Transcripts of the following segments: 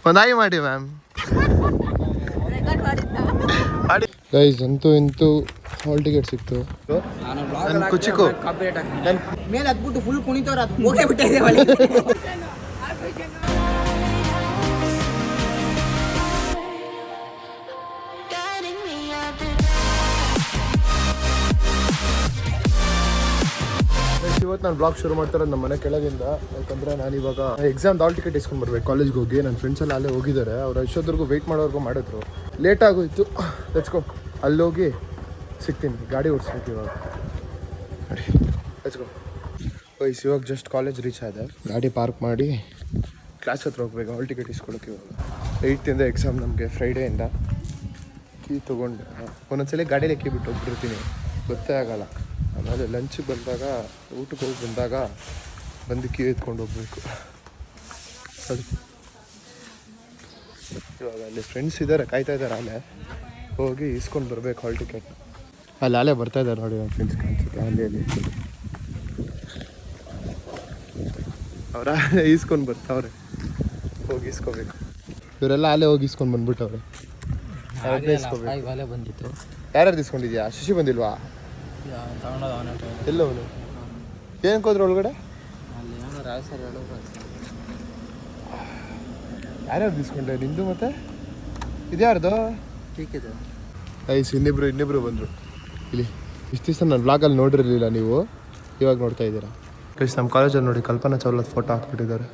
ಒಂದು ಹಾಯ್ ಮಾಡಿ ma'am. Guys ಅಂತೂ ಇಂತೂ ಹಾಲ್ ಟಿಕೆಟ್ ಸಿಕ್ತು. ಕುಚಿಕು ಮೇಲೆ ಹತ್ಬಿಟ್ಟು ಫುಲ್ ಕುಣಿತವ್ರ ಅದು ಹೋಗೇ ಬಿಟ್ಟಿದೆ. ಇವತ್ತು ನಾನು ಬ್ಲಾಗ್ ಶುರು ಮಾಡ್ತಾರೆ ನಮ್ಮ ಮನೆ ಕೆಳಗಿಂದ. ಯಾಕಂದರೆ ನಾನು ಇವಾಗ ಎಕ್ಸಾಮ್ ಹಾಲ್ ಟಿಕೆಟ್ ಇಸ್ಕೊಂಡು ಬರ್ಬೇಕು ಕಾಲೇಜ್ಗೆ ಹೋಗಿ. ನನ್ನ ಫ್ರೆಂಡ್ಸ್ ಎಲ್ಲ ಅಲ್ಲೇ ಹೋಗಿದ್ದಾರೆ. ಅವ್ರು ಅಷ್ಟೊತ್ತರೆಗೂ ವೆಯ್ಟ್ ಮಾಡೋರ್ಗೂ ಮಾಡಿದ್ರು. ಲೇಟ್ ಆಗೋಯ್ತು. ಲೆಟ್ಸ್ ಗೋ, ಅಲ್ಲೋಗಿ ಸಿಗ್ತೀನಿ. ಗಾಡಿ ಓಡಿಸ್ಬೇಕು ಇವಾಗ. Let's go. ಇವಾಗ ಜಸ್ಟ್ ಕಾಲೇಜ್ ರೀಚ್ ಆದೆ. ಗಾಡಿ ಪಾರ್ಕ್ ಮಾಡಿ ಕ್ಲಾಸ್ ಹತ್ರ ಹೋಗ್ಬೇಕು ಹಾಲ್ ಟಿಕೆಟ್ ಇಸ್ಕೊಳಕ್ಕೆ. ಇವಾಗ 8th ಎಕ್ಸಾಮ್ ನಮಗೆ ಫ್ರೈಡೆಯಿಂದ. ಕೀ ತೊಗೊಂಡು ಒಂದೊಂದ್ಸಲ ಗಾಡೀಲಿ ಕೀ ಬಿಟ್ಟು ಹೋಗ್ಬಿಡ್ತೀನಿ, ಗೊತ್ತೇ ಆಗೋಲ್ಲ. ಆಮೇಲೆ ಲಂಚಿಗೆ ಬಂದಾಗ, ಊಟಕ್ಕೆ ಹೋಗಿ ಬಂದಾಗ ಬಂದು ಕೀ ಎತ್ಕೊಂಡು ಹೋಗ್ಬೇಕು. ಇವಾಗ ಅಲ್ಲಿ ಫ್ರೆಂಡ್ಸ್ ಇದ್ದಾರೆ, ಕಾಯ್ತಾ ಇದ್ದಾರೆ. ಅಲ್ಲೇ ಹೋಗಿ ಇಸ್ಕೊಂಡು ಬರ್ಬೇಕು ಹಾಲ್ ಟಿಕೆಟ್. ಅಲ್ಲಿ ಅಲ್ಲೇ ಬರ್ತಾ ಇದ್ದಾರೆ ನೋಡಿ ನನ್ನ ಫ್ರೆಂಡ್ಸ್ ಕಾಣಿಸುತ್ತೆ. ಅಲ್ಲಿ ಅವರ ಈಸ್ಕೊಂಡು ಬರ್ತಾವ್ರೆ. ಹೋಗಿ ಇಸ್ಕೋಬೇಕು. ಇವರೆಲ್ಲ ಅಲ್ಲೇ ಹೋಗಿ ಇಸ್ಕೊಂಡು ಬಂದ್ಬಿಟ್ಟವ್ರೆ. ಬಂದಿತ್ತು. ಯಾರ್ಯಾರು ಇಸ್ಕೊಂಡಿದ್ಯಾ? ಶಶಿ ಬಂದಿಲ್ವಾ? ಎಲ್ಲ ಅವನು ಏನಕ್ಕೆ ಹೋದ್ರು ಒಳಗಡೆ? ಯಾರ್ಯಾರು ಇಸ್ಕೊಂಡೆ? ನಿಂದು ಮತ್ತೆ ಇದ್ಯಾರ್ದು? ಐಸ್ ಇನ್ನಿಬ್ರು ಬಂದರು ಇಲ್ಲಿ. ಇಷ್ಟು ದಿವಸ ನಾನು ಬ್ಲಾಗಲ್ಲಿ ನೋಡಿರಲಿಲ್ಲ, ನೀವು ಇವಾಗ ನೋಡ್ತಾ ಇದ್ದೀರಾ. ಕೈಸ್ ನಮ್ಮ ಕಾಲೇಜಲ್ಲಿ ನೋಡಿ ಕಲ್ಪನಾ ಚಾವ್ಲಾದ ಫೋಟೋ ಹಾಕ್ಬಿಟ್ಟಿದ್ದಾರೆ.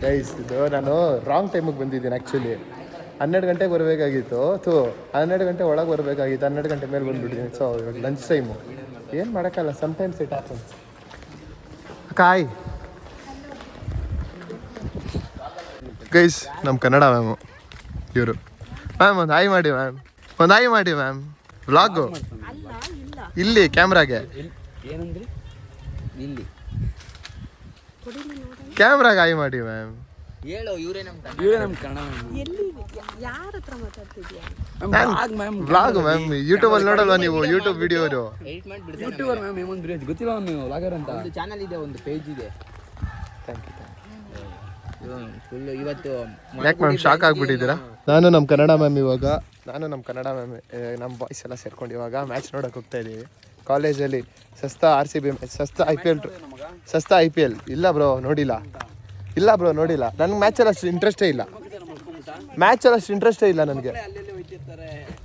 ಗೈಸ್ ಇದು ನಾನು ರಾಂಗ್ ಟೈಮಿಗೆ ಬಂದಿದ್ದೀನಿ. ಆ್ಯಕ್ಚುಲಿ 12 ಗಂಟೆಗೆ ಬರಬೇಕಾಗಿತ್ತು. 12 ಗಂಟೆ ಒಳಗೆ ಬರಬೇಕಾಗಿತ್ತು. 12 ಗಂಟೆ ಮೇಲೆ ಬಂದುಬಿಟ್ಟಿದ್ದೀನಿ. ಸೊ ಇವಾಗ ಲಂಚ್ ಟೈಮು. ಏನು ಮಾಡೋಕ್ಕಲ್ಲ, ಸಮ್ಟೈಮ್ಸ್ ಇಟ್ ಹ್ಯಾಪನ್ಸ್. ಕಾಯ್ ಗೈಸ್ ನಮ್ಮ ಕನ್ನಡ ಮ್ಯಾಮು ಇವರು. ಮ್ಯಾಮ್ ಒಂದು ಹಾಯ್ ಮಾಡಿ ಮ್ಯಾಮ್. ಒಂದು ಹಾಯ್ ಮಾಡಿ ಮ್ಯಾಮ್. ವ್ಲಾಗು ಇಲ್ಲಿ ಕ್ಯಾಮ್ರಾಗೆ. ಏನಂದ್ರಿ? ಇಲ್ಲಿ ಕ್ಯಾಮ್ರಾಗೆ ಹಾಯ್ ಮಾಡಿ ಮ್ಯಾಮ್. ಹೇಳು, ಇವರೇ ನಮ್ಮ ಕನ್ನಡ. Vlog ma'am. ಯೂಟ್ಯೂಬಲ್ಲಿ ನೋಡಲ್ವಾ ನೀವು? YouTube video YouTuber ma'am. Hemanth ಬ್ರಿಜ್ ಗೊತ್ತಿಲ್ಲ ನೀವು? ವ್ಲಾಗರ್ ಅಂತ ಒಂದು ಚಾನಲ್ ಇದೆ, ಒಂದು ಪೇಜ್ ಇದೆ. Thank you. ಫುಲ್ ಇವತ್ತು ಯಾಕೆ ಮ್ಯಾಮ್ ಶಾಕ್ ಆಗ್ಬಿಟ್ಟಿದ್ದೀರಾ? ನಾನು ನಮ್ಮ ಕನ್ನಡ ಮ್ಯಾಮ್ ನಮ್ಮ ಬಾಯ್ಸ್ ಎಲ್ಲ ಸೇರ್ಕೊಂಡು ಇವಾಗ ಮ್ಯಾಚ್ ನೋಡೋಕೆ ಹೋಗ್ತಾ ಇದ್ದೀವಿ ಕಾಲೇಜಲ್ಲಿ. ಸಸ್ತಾ RCB ಮ್ಯಾಚ್, ಸಸ್ತಾ IPL. ಇಲ್ಲ ಬ್ರೋ ನೋಡಿಲ್ಲ. ನನಗೆ ಮ್ಯಾಚಲ್ಲಿ ಅಷ್ಟು ಇಂಟ್ರೆಸ್ಟೇ ಇಲ್ಲ.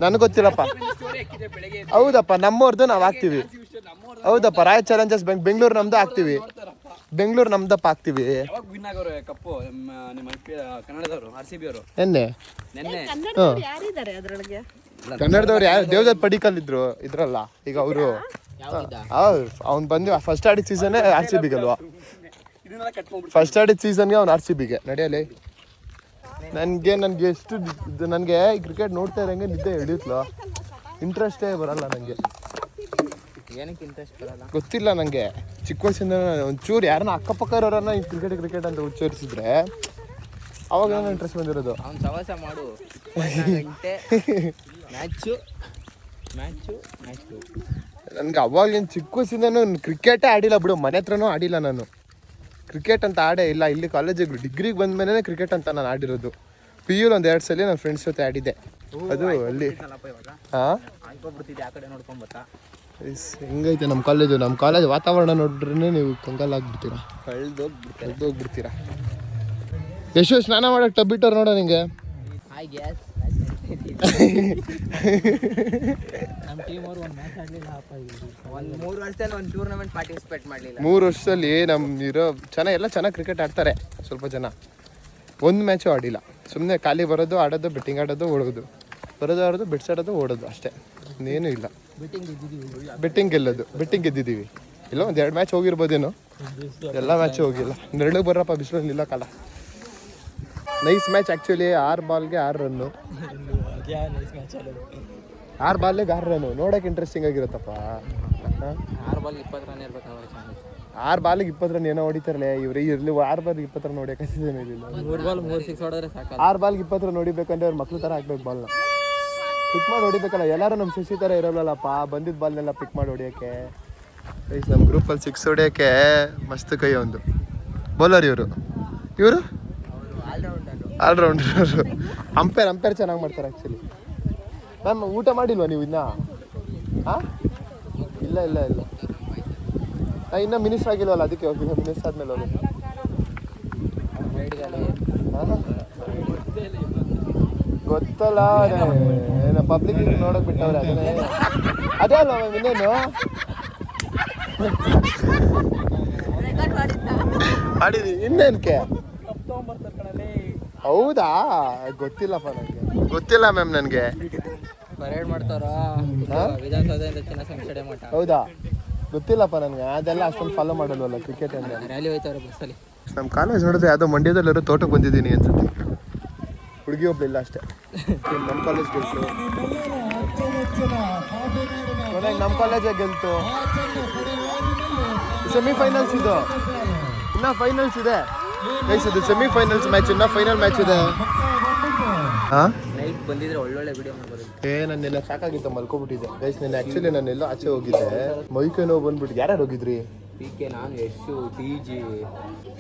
ನನಗೆ ಗೊತ್ತಿಲ್ಲಪ್ಪ. ಹೌದಪ್ಪ, ನಮ್ಮವ್ರದ್ದು ನಾವು ಹಾಕ್ತೀವಿ. ಹೌದಪ್ಪ, ರಾಯಲ್ ಚಾಲೆಂಜರ್ಸ್ ಬೆಂಗಳೂರು ನಮ್ದು ಹಾಕ್ತೀವಿ. ಬೆಂಗಳೂರು ನಮ್ದಪ್ಪ ಹಾಕ್ತೀವಿ. ಕನ್ನಡದವ್ರು ಯಾರು? ದೇವದತ್ ಪಡಿಕಲ್ ಇದ್ರಲ್ಲ ಈಗ ಅವರು. ಅವ್ನು ಬಂದು ಫಸ್ಟ್ ಆಡಿದ ಸೀಸನ್ನೇ RCBಗೆ ಅಲ್ವಾ? ಫಸ್ಟ್ ಆಡಿದ ಸೀಸನ್ಗೆ ಅವ್ನು RCBಗೆ ನಡೆಯಲಿ. ನನಗೆ ಈ ಕ್ರಿಕೆಟ್ ನೋಡ್ತಾ ಇರೋಂಗೆ ನಿದ್ದೆ ಹಿಡಿಯುತ್ತಲ್ಲ. ಇಂಟ್ರೆಸ್ಟೇ ಬರಲ್ಲ ನನಗೆ. ಏನಕ್ಕೆ ಇಂಟ್ರೆಸ್ಟ್ ಬರಲ್ಲ ಗೊತ್ತಿಲ್ಲ ನನಗೆ. ಚಿಕ್ಕ ವಯಸ್ಸಿಂದ ಒಂಚೂರು ಯಾರನ್ನ ಅಕ್ಕಪಕ್ಕ ಇರೋರನ್ನ ಈ ಕ್ರಿಕೆಟ್ ಅಂತ ಉಚ್ಚರಿಸಿದ್ರೆ ಅವಾಗ ಏನೋ ಇಂಟ್ರೆಸ್ಟ್ ಬಂದಿರೋದು. ಅವ್ನು ಸವಾಸ ಮಾಡು. ಮ್ಯಾಚು ನನಗೆ ಅವಾಗೇನು ಚಿಕ್ಕ ವಯಸ್ಸಿಂದನೂ ಕ್ರಿಕೆಟೇ ಆಡಿಲ್ಲ ಬಿಡು. ಮನೆ ಹತ್ರನೂ ಆಡಿಲ್ಲ ನಾನು. ಕ್ರಿಕೆಟ್ ಅಂತ ಆಡೇ ಇಲ್ಲ. ಇಲ್ಲಿ ಕಾಲೇಜಿಗೆ ಡಿಗ್ರಿಗೆ ಬಂದ ಮೇಲೆ ಕ್ರಿಕೆಟ್ ಅಂತ ನಾನು ಆಡಿರೋದು. PU ಒಂದು 2 ಸಲ ನನ್ನ ಫ್ರೆಂಡ್ಸ್ ಜೊತೆ ಆಡಿದ್ದೆ. ಅದು ಅಲ್ಲಿ ಹೆಂಗೈತೆ ನಮ್ಮ ಕಾಲೇಜ್ ವಾತಾವರಣ ನೋಡಿದ್ರೆ ನೀವು ಕಂಗಾಲಾಗ್ಬಿಡ್ತೀರಾ, ಕಳೆದೋಗ್ಬಿಡ್ತೀರಾ. ಎಷ್ಟು ಸ್ನಾನ ಮಾಡೋಕ್ಕೆ ಟಬ್ ಇಟ್ಟವ್ರು ನೋಡೋ ನಿಂಗೆ. ನಮ್ಮ ಟೀಮ್ ಅವರು ಒಂದು ಮ್ಯಾಚ್ ಆಡಲಿಲ್ಲ. 3 ವರ್ಷದಲ್ಲಿ ಒಂದು ಟೂರ್ನಮೆಂಟ್ ಪಾರ್ಟಿಸಿಪೇಟ್ ಮಾಡಲಿಲ್ಲ. 3 ವರ್ಷದಲ್ಲಿ ಎಲ್ಲ ಚೆನ್ನಾಗಿ ಕ್ರಿಕೆಟ್ ಆಡ್ತಾರೆ. ಸ್ವಲ್ಪ ಜನ ಒಂದು ಮ್ಯಾಚು ಆಡಿಲ್ಲ. ಸುಮ್ಮನೆ ಖಾಲಿ ಬರೋದು, ಆಡೋದು, ಬೆಟ್ಟಿಂಗ್ ಆಡೋದು, ಓಡೋದು, ಬರೋದು, ಆಡೋದು, ಬೆಟ್ಸ್ ಆಡೋದು, ಓಡೋದು ಅಷ್ಟೇ. ಇನ್ನೇನು ಇಲ್ಲ. ಬೆಟ್ಟಿಂಗ್ ಗೆದ್ದಿದ್ದೀವಿ. ಇಲ್ಲ ಒಂದು 2 ಮ್ಯಾಚ್ ಹೋಗಿರ್ಬೋದೇನೋ. ಎಲ್ಲ ಮ್ಯಾಚು ಹೋಗಿಲ್ಲ. ನೆರಳಿಗೆ ಬರಪ್ಪ, ಬಿಸಿಲಲ್ಲಿ ಇಲ್ಲ ಕಾಲ. Nice match actually. 6 ಬಾಲ್ಗೆ 6 run. 6 ಬಾಲ್ಗೆ 6 run ನೋಡೋಕೆ ಇಂಟ್ರೆಸ್ಟಿಂಗ್ ಆಗಿರುತ್ತಪ್ಪ. 6 ಬಾಲ್ಗೆ 20 ರನ್ ಇರ್ಬೇಕು. 6 ಬಾಲ್ಗೆ 20 ರನ್ ಏನೋ ಹೊಡಿತಾರಲ್ಲ ಇವ್ರು. ಇರಲಿ 6 ಬಾಲ್ಗೆ 20 ರನ್ ಹೊಡಿಯೋಕೆ ಇಲ್ಲ. 3 ಬಾಲ್ 3 6 ಹೊಡೆದ್ರೆ ಸಾಕು. 6 ಬಾಲ್ಗೆ 20 ರನ್ ಹೊಡಿಬೇಕಂದ್ರೆ ಅವ್ರ ಮಕ್ಳು ಥರ ಹಾಕ್ಬೇಕು ಬಾಲ್ನ. ಪಿಕ್ ಮಾಡಿ ಹೊಡಿಬೇಕಲ್ಲ. ಎಲ್ಲರೂ ನಮ್ಮ ಶಶಿ ಥರ ಇರೋಲ್ಲಪ್ಪ. ಬಂದಿದ್ದ ಬಾಲ್ನೆಲ್ಲ ಪಿಕ್ ಮಾಡಿ ಹೊಡಿಯೋಕ್ಕೆ ನಮ್ಮ ಗ್ರೂಪಲ್ಲಿ 6 ಹೊಡೆಯೋಕ್ಕೆ ಮಸ್ತ್ ಕೈ ಒಂದು ಬೌಲರ್ ಇವರು ಆಲ್ರೌಂಡರ್ ಅಂಪೇರ್ ಚೆನ್ನಾಗಿ ಮಾಡ್ತಾರೆ ಆ್ಯಕ್ಚುಲಿ. ಮ್ಯಾಮ್ ಊಟ ಮಾಡಿಲ್ವಾ ನೀವು ಇನ್ನೂ? ಹಾಂ ಇಲ್ಲ ಇನ್ನೂ ಮಿನಿಸ್ಟರ್ ಆಗಿಲ್ವಲ್ಲ, ಅದಕ್ಕೆ ಹೋಗಿಲ್ಲ. ಮಿನಿಸ್ಟರ್ ಆದಮೇಲೆ ಹೋಗೋದು. ಗೊತ್ತಲ್ಲ, ಏನು ಪಬ್ಲಿಕ್ ನೋಡೋಕೆ ಬಿಟ್ಟವ್ರೆ. ಅದೇ ಅಲ್ವಾ ಮ್ಯಾಮ್, ಇನ್ನೇನು ಮಾಡಿದ್ವಿ ಇನ್ನೇನಕ್ಕೆ? ಹೌದಾ? ಗೊತ್ತಿಲ್ಲಪ್ಪ ನನಗೆ, ಗೊತ್ತಿಲ್ಲ ಮ್ಯಾಮ್ ನನಗೆ. ಪರೇಡ್ ಮಾಡ್ತಾರಾ ವಿಧಾನಸೌಧದಿಂದ ಚಿನ್ನ ಸಂಸಡೆ ಮಠ? ಹೌದಾ? ಗೊತ್ತಿಲ್ಲಪ್ಪ ನನಗೆ, ಅದೆಲ್ಲ ಅಷ್ಟೊಂದು ಫಾಲೋ ಮಾಡಲ್ವಲ್ಲ ಕ್ರಿಕೆಟ್ ಅಂದರೆ. ರ್ಯಾಲಿ ಹೋಯ್ತವ್ರೆ ಬಸ್ಸಲ್ಲಿ. ನಮ್ಮ ಕಾಲೇಜ್ ನೋಡಿದ್ರೆ ಯಾವುದೋ ಮಂಡ್ಯದಲ್ಲಿರೋ ತೋಟಕ್ಕೆ ಬಂದಿದ್ದೀನಿ ಅನ್ಸುತ್ತೆ. ಹುಡುಗಿ ಒಬ್ಬಳಿಲ್ಲ ಅಷ್ಟೇ. ನಮ್ಮ ಕಾಲೇಜ್ ಗೆಲ್ತು, ನಮ್ಮ ಕಾಲೇಜೇ ಗೆಲ್ತು. ಸೆಮಿಫೈನಲ್ಸ್ ಇದು, ಇನ್ನೂ ಫೈನಲ್ಸ್ ಇದೆ ಗೈಸ್. ಇದು ಸೆಮಿಫೈನಲ್ಸ್ ಮ್ಯಾಚ್, ಇನ್ನೂ ಫೈನಲ್ ಮ್ಯಾಚ್ ಇದೆ. ಹಾಂ ನೈಟ್ ಬಂದಿದ್ರೆ ಒಳ್ಳೊಳ್ಳೆ ವಿಡಿಯೋ ಮಾಡ್ಬೋದು. ನಾನು ನಿನ್ನೆ ಸಾಕಾಗಿತ್ತು, ಮಲ್ಕೊಬಿಟ್ಟಿದ್ದೆ ಗೈಸ್. ನಿನ್ನೆ ಆ್ಯಕ್ಚುಲಿ ನಾನು ಎಲ್ಲೋ ಆಚೆ ಹೋಗಿದ್ದೆ, ಮೈಕೈ ನೋವು ಬಂದ್ಬಿಟ್ಟು. ಯಾರ್ಯಾರು ಹೋಗಿದ್ರಿ? PK, ನಾನು, ಯಶು, TG.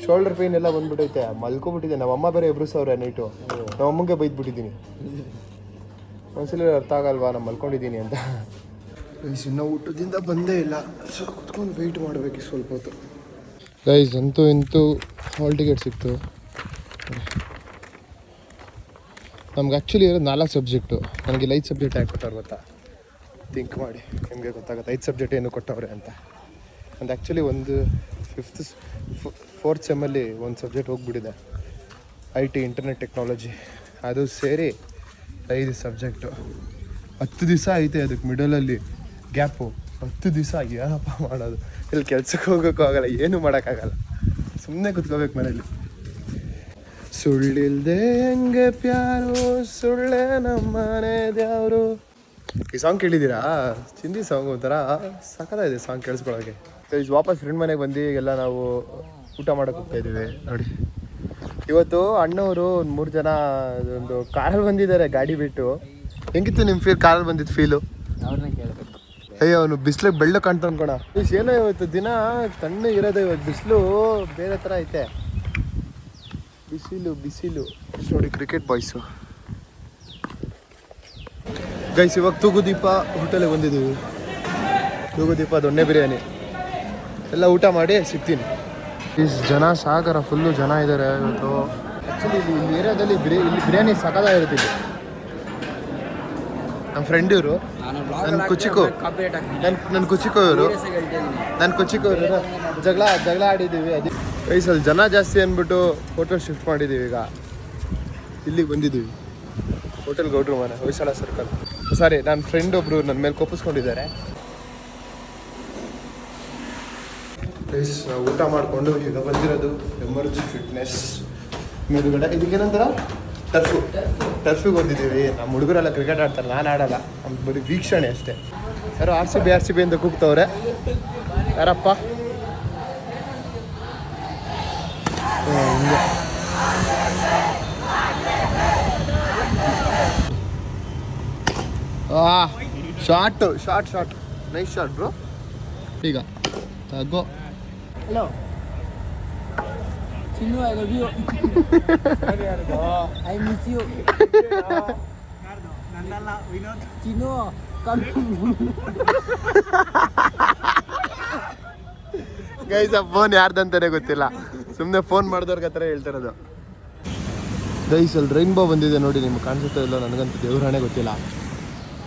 ಶೋಲ್ಡರ್ ಪೇನ್ ಎಲ್ಲ ಬಂದ್ಬಿಟ್ಟೈತೆ, ಮಲ್ಕೊಬಿಟ್ಟಿದ್ದೆ. ನಮ್ಮಮ್ಮ ಬೇರೆ ಎಬ್ರಿಸವ್ರೆ ನೈಟು. ನಮ್ಮಮ್ಮಗೆ ಬೈದ್ಬಿಟ್ಟಿದ್ದೀನಿ. ಒಂದ್ಸಲ ಅರ್ಥ ಆಗಲ್ವಾ ನಾನು ಮಲ್ಕೊಂಡಿದ್ದೀನಿ ಅಂತ. ಗೈಸ್ ಇನ್ನೂ ಊಟದಿಂದ ಬಂದೇ ಇಲ್ಲ, ಸೊ ಕುತ್ಕೊಂಡು ವೆಯ್ಟ್ ಮಾಡಬೇಕು ಸ್ವಲ್ಪ ಹೊತ್ತು. ಗೈಸ್ ಇಂತೂ ಹಾಲ್ ಟಿಕೆಟ್ ಸಿಕ್ತು ನಮ್ಗೆ. ಆ್ಯಕ್ಚುಲಿ ಇರೋದು 4 ಸಬ್ಜೆಕ್ಟು. ನನಗೆ 5 ಸಬ್ಜೆಕ್ಟ್ ಯಾಕೆ ಕೊಟ್ಟವ್ರು ಗೊತ್ತಾ? ಥಿಂಕ್ ಮಾಡಿ ನಿಮಗೆ ಗೊತ್ತಾಗುತ್ತೆ 5 ಸಬ್ಜೆಕ್ಟ್ ಏನು ಕೊಟ್ಟವ್ರೆ ಅಂತ. ಒಂದು ಆ್ಯಕ್ಚುಲಿ ಒಂದು 4th ಸೆಮ್ಮಲ್ಲಿ ಒಂದು ಸಬ್ಜೆಕ್ಟ್ ಹೋಗ್ಬಿಟ್ಟಿದೆ, IT ಇಂಟರ್ನೆಟ್ ಟೆಕ್ನಾಲಜಿ. ಅದು ಸೇರಿ 5 ಸಬ್ಜೆಕ್ಟು. 10 ದಿವಸ ಐತೆ ಅದಕ್ಕೆ ಮಿಡಲಲ್ಲಿ ಗ್ಯಾಪು. 10 ದಿವಸ ಏನಪ್ಪ ಮಾಡೋದು? ಇಲ್ಲಿ ಕೆಲ್ಸಕ್ಕೆ ಹೋಗೋಕ್ಕೂ ಆಗಲ್ಲ, ಏನೂ ಮಾಡೋಕ್ಕಾಗಲ್ಲ, ಸುಮ್ಮನೆ ಕುತ್ಕೋಬೇಕು ಮನೇಲಿ. ಸುಳ್ಳಿಲ್ದೆ ಹೆಂಗೆ ಪ್ಯಾರು, ಸುಳ್ಳೆ ನಮ್ಮನೆ ದ್ಯಾವರು. ಈ ಸಾಂಗ್ ಕೇಳಿದ್ದೀರಾ? ಹಿಂದಿ ಸಾಂಗ್, ಒಂಥರ ಸಖತ್ತಾಗಿದೆ ಸಾಂಗ್ ಕೇಳಿಸ್ಕೊಳ್ಳೋಕೆ. ವಾಪಸ್ ಫ್ರೆಂಡ್ ಮನೆಗೆ ಬಂದು ಎಲ್ಲ ನಾವು ಊಟ ಮಾಡೋಕೆ ಹೋಗ್ತಾ ಇದ್ದೀವಿ ನೋಡಿ. ಇವತ್ತು ಅಣ್ಣವರು ಒಂದು 3 ಜನ ಒಂದು ಕಾರಲ್ಲಿ ಬಂದಿದ್ದಾರೆ ಗಾಡಿ ಬಿಟ್ಟು. ಹೆಂಗಿತ್ತು ನಿಮ್ಮ ಕಾರಲ್ಲಿ ಬಂದಿದ್ದು ಫೀಲು? ಅವ್ರನ್ನ ಕೇಳಬೇಕು. ಅಯ್ಯೋ ಅವನು ಬಿಸಿಲಿಗೆ ಬೆಳ್ಳ ಕಾಣ್ತಾ ಅನ್ಕೋಣ. ಏನೋ ಇವತ್ತು ದಿನ ತಣ್ಣ ಇರೋದು, ಇವತ್ತು ಬಿಸಿಲು ಬೇರೆ ಥರ ಐತೆ. ಬಿಸಿಲು ನೋಡಿ. Cricket boys guys. ಇವಾಗ ತೂಗುದೀಪ ಹೋಟೆಲಿಗೆ ಬಂದಿದ್ದೀವಿ. ತೂಗುದೀಪ ದೊಣ್ಣೆ ಬಿರಿಯಾನಿ ಎಲ್ಲ ಊಟ ಮಾಡಿ ಸಿಗ್ತೀನಿ. ಜನ ಸಾಗರ, ಫುಲ್ಲು ಜನ ಇದ್ದಾರೆ ಇವತ್ತು. ಆ್ಯಕ್ಚುಲಿ ಇಲ್ಲಿ ಏರಿಯಾದಲ್ಲಿ ಇಲ್ಲಿ ಬಿರಿಯಾನಿ ಸಖತ್ತಾಗಿರುತ್ತೆ. ಇಲ್ಲಿ ನಮ್ಮ ಫ್ರೆಂಡ್ ಇವರು, ನನ್ನ ಕುಚಿಕೋ ಇವರು, ಜಗಳ ಆಡಿದ್ದೀವಿ. ಅದೇ ವಯಸ್ಸಲ್ಲಿ ಜನ ಜಾಸ್ತಿ ಅಂದ್ಬಿಟ್ಟು ಹೋಟೆಲ್ ಶಿಫ್ಟ್ ಮಾಡಿದ್ದೀವಿ. ಈಗ ಇಲ್ಲಿಗೆ ಬಂದಿದ್ದೀವಿ, ಹೋಟೆಲ್ ಗೌಡ್ರು ಮನೆ, ಹೊಯ್ಸಳ ಸರ್ಕಲ್. ಸಾರಿ, ನನ್ನ ಫ್ರೆಂಡ್ ಒಬ್ಬರು ನನ್ನ ಮೇಲೆ ಕೋಪಿಸ್ಕೊಂಡಿದ್ದಾರೆ. ನಾವು ಊಟ ಮಾಡಿಕೊಂಡು ಈಗ ಬಂದಿರೋದು ಎಮರ್ಜಿ ಫಿಟ್ನೆಸ್ ಮೇಲುಗಡೆ. ಇದಕ್ಕೇನಂತಾರ ಟರ್ಫಿಗೆ ಬಂದಿದ್ದೀವಿ. ನಮ್ಮ ಹುಡುಗರೆಲ್ಲ ಕ್ರಿಕೆಟ್ ಆಡ್ತಾರೆ, ನಾನು ಆಡಲ್ಲ, ನಮ್ಗೆ ಬರೀ ವೀಕ್ಷಣೆ ಅಷ್ಟೇ. ಯಾರೋ RCB ಅಂತ ಕೂಗ್ತವ್ರೆ. ಯಾರಪ್ಪ? ಹಿಂಗೆ ಶಾರ್ಟ್ ನೈಸ್ ಶಾರ್ಟ್ ಬ್ರೋ. ಈಗ ತಗೋ. Hello Chinnu, I love you. I miss you. Chinnu guys, ಆ ಫೋನ್ ಯಾರ್ದಂತಾನೆ ಗೊತ್ತಿಲ್ಲ, ಸುಮ್ಮನೆ ಫೋನ್ ಮಾಡಿದವ್ರಿಗೆ ಆ ಥರ ಹೇಳ್ತಿರೋದು. ಗೈಸ್ ಅಲ್ಲಿ ರೈನ್ಬೋ ಬಂದಿದೆ ನೋಡಿ, ನಿಮ್ಗೆ ಕಾಣಿಸುತ್ತೆ ಇಲ್ಲ ನನಗಂತೂ ದೇವ್ರಾಣೆ ಗೊತ್ತಿಲ್ಲ.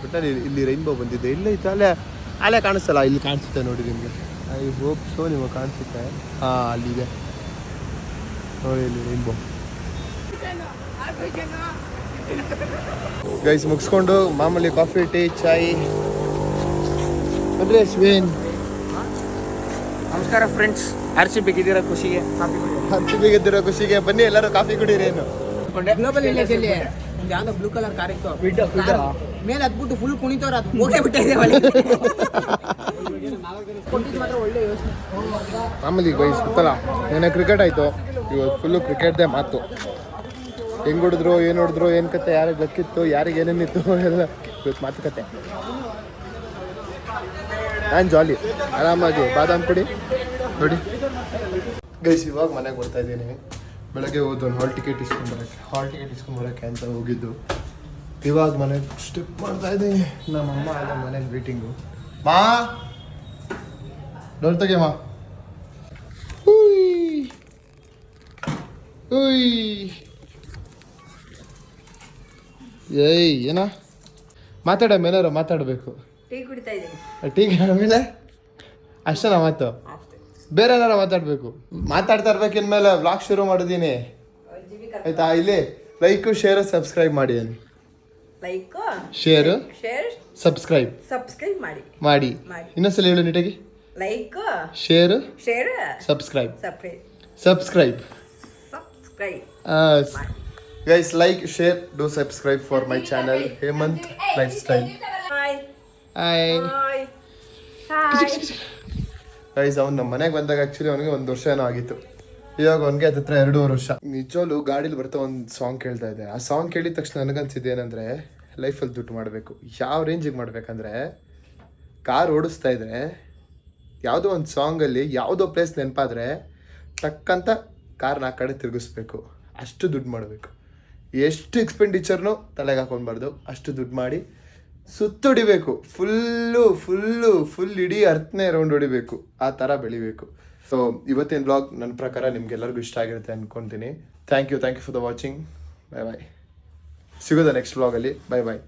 ಬಟ್ ಇಲ್ಲಿ ರೈನ್ಬೋ ಬಂದಿದೆ. ಇಲ್ಲ ಇತ್ತು ಅಲ್ಲೇ ಕಾಣಿಸ್ತಲ್ಲ, ಇಲ್ಲಿ ಕಾಣಿಸುತ್ತೆ ನೋಡಿ ನಿಮಗೆ. ಐ ಹೋಪ್ ಸೊ ನಿಮಗೆ ಕಾಣಿಸುತ್ತೆ. ಹಾಂ ಅಲ್ಲಿದೆ ನೋಡಿ, ಇಲ್ಲಿ ರೈನ್ಬೋ. ಗೈಸ್ ಮುಗಿಸ್ಕೊಂಡು ಮಾಮೂಲಿ ಕಾಫಿ, ಟೀ, ಚಾಯ್. ಅಂದರೆ ಅಶ್ವಿನ್, ನಮಸ್ಕಾರ ಫ್ರೆಂಡ್ಸ್. RCB ಗೆದ್ದಿರೋ ಖುಷಿಗೆ ಗೆದ್ದಿರೋ ಖುಷಿಗೆ ಬನ್ನಿ ಎಲ್ಲರೂ ಕಾಫಿ ಕುಡೀರಿ. ಏನು ಗ್ಲೋಬಲ್ ವಿಲೇಜ್ ಅಲ್ಲಿ ಒಂದು ಯಾವ್ದೋ ಬ್ಲೂ ಕಲರ್ ಕಾರ್ ಇತ್ತು, ಮೇಲೆ ಹತ್ಬಿಟ್ಟು ಫುಲ್ ಕುಣಿತವ್ರು, ಅದು ಹೋಗೇ ಬಿಟ್ಟಿದೆ. ಮಾತ್ರ ಒಳ್ಳೆ ಯೋಚನೆ. ಮಾಮೂಲಿ ಗೈಸ್ ಗೊತ್ತಲ್ಲ, ನೆನ್ನೆ ಕ್ರಿಕೆಟ್ ಆಯಿತು, ಇವತ್ತು ಫುಲ್ಲು ಕ್ರಿಕೆಟ್ದೇ ಮಾತು. ಹೆಂಗೆ ಹೊಡಿದ್ರು, ಏನು ಹೊಡಿದ್ರು, ಏನು ಕತೆ, ಯಾರಿಗೆ ಗೊತ್ತಿತ್ತು, ಯಾರಿಗೆ ಏನೇನಿತ್ತು ಎಲ್ಲ ಇವತ್ತು ಮಾತುಕತೆ. ನಾನು ಜಾಲಿ ಆರಾಮಾಗಿ ಬಾದಾಮ್ ಕುಡಿ ನೋಡಿ ಗೈಸ್. ಇವಾಗ ಮನೆಗೆ ಬರ್ತಾ ಇದ್ದೀನಿ. ಬೆಳಗ್ಗೆ ಹೋದ್ದು ಒಂದು ಹಾಲ್ ಟಿಕೆಟ್ ಇಸ್ಕೊಂಬರಕ್ಕೆ ಅಂತ ಹೋಗಿದ್ದು. ಇವಾಗ ಮನೆಗೆ ಸ್ಟಿಪ್ ಮಾಡ್ತಾ ಇದ್ದೀನಿ. ನಮ್ಮಮ್ಮ ಅಲ್ಲ ಮನೆಗೆ ಮೀಟಿಂಗು. ಮಾ ನೋಡ್ತಾಗೆ ಮಾ. ಏಯ್ ಏನ ಮಾತಾಡ ಮೇಲಾರ ಮಾತಾಡಬೇಕು. ಟೀ ಕುಡಿತಾ ಇದ್ದೀನಿ. ಟೀ ಆಮೇಲೆ ಅಷ್ಟೇನಾ ಮಾತು? ಬೇರೆ ಏನಾರ ಮಾತಾಡಬೇಕು. ಮಾತಾಡ್ತಾ ಇರ್ಬೇಕಿನ್ಮೇಲೆ ವ್ಲಾಗ್ ಶುರು ಮಾಡಿದ್ದೀನಿ ಆಯ್ತಾ. ಇಲ್ಲಿ ಲೈಕು ಶೇರು ಸಬ್ಸ್ಕ್ರೈಬ್ ಮಾಡಿ. ಅಲ್ಲಿ like share share subscribe subscribe ಮಾಡಿ ಮಾಡಿ. ಮಾಡಿ. ಇನ್ನೊಂದ್ಸಲ ಹೇಳು ನೀಟಾಗಿ. Like share share subscribe subscribe subscribe subscribe guys. Like share do subscribe for my channel Hemanth lifestyle. Hi hi hi hi. Guys ಅವ್ನು ನಮ್ಮ ಮನೆಗೆ ಬಂದಾಗ ಆ್ಯಕ್ಚುಲಿ ಅವನಿಗೆ 1 ವರ್ಷ ಏನೋ ಆಗಿತ್ತು. ಇವಾಗ ಅವನಿಗೆ ಹತ್ರ 2.5 ವರ್ಷ. ನಿಜವಾಗ್ಲೂ ಗಾಡೀಲಿ ಬರ್ತಾ ಒಂದು ಸಾಂಗ್ ಕೇಳ್ತಾ ಇದೆ. ಆ ಸಾಂಗ್ ಕೇಳಿದ ತಕ್ಷಣ ನನಗನ್ಸಿದ್ದು ಏನಂದರೆ ಲೈಫಲ್ಲಿ ದುಡ್ಡು ಮಾಡಬೇಕು. ಯಾವ ರೇಂಜಿಗೆ ಮಾಡಬೇಕಂದ್ರೆ ಕಾರ್ ಓಡಿಸ್ತಾ ಇದ್ರೆ ಯಾವುದೋ ಒಂದು ಸಾಂಗಲ್ಲಿ ಯಾವುದೋ ಪ್ಲೇಸ್ ನೆನಪಾದರೆ ಟಕ್ಕಂತ ಕಾರ್ನ ಆ ಕಡೆ ತಿರುಗಿಸ್ಬೇಕು. ಅಷ್ಟು ದುಡ್ಡು ಮಾಡಬೇಕು. ಎಷ್ಟು ಎಕ್ಸ್ಪೆಂಡಿಚರ್ನೂ ತಲೆಗೆ ಹಾಕೊಳ್ಬಾರ್ದು. ಅಷ್ಟು ದುಡ್ಡು ಮಾಡಿ ಸುತ್ತೊಡಿಬೇಕು. ಫುಲ್ ಇಡೀ ಅರ್ಥನೇ ರೌಂಡ್ ಹೊಡಿಬೇಕು. ಆ ಥರ ಬೆಳಿಬೇಕು. ಸೊ ಇವತ್ತಿನ ಬ್ಲಾಗ್ ನನ್ನ ಪ್ರಕಾರ ನಿಮ್ಗೆಲ್ಲರಿಗೂ ಇಷ್ಟ ಆಗಿರುತ್ತೆ ಅಂದ್ಕೊತೀನಿ. Thank you for the watching. Bye. ಸಿಗೋದ ನೆಕ್ಸ್ಟ್ ಬ್ಲಾಗಲ್ಲಿ. ಬಾಯ್.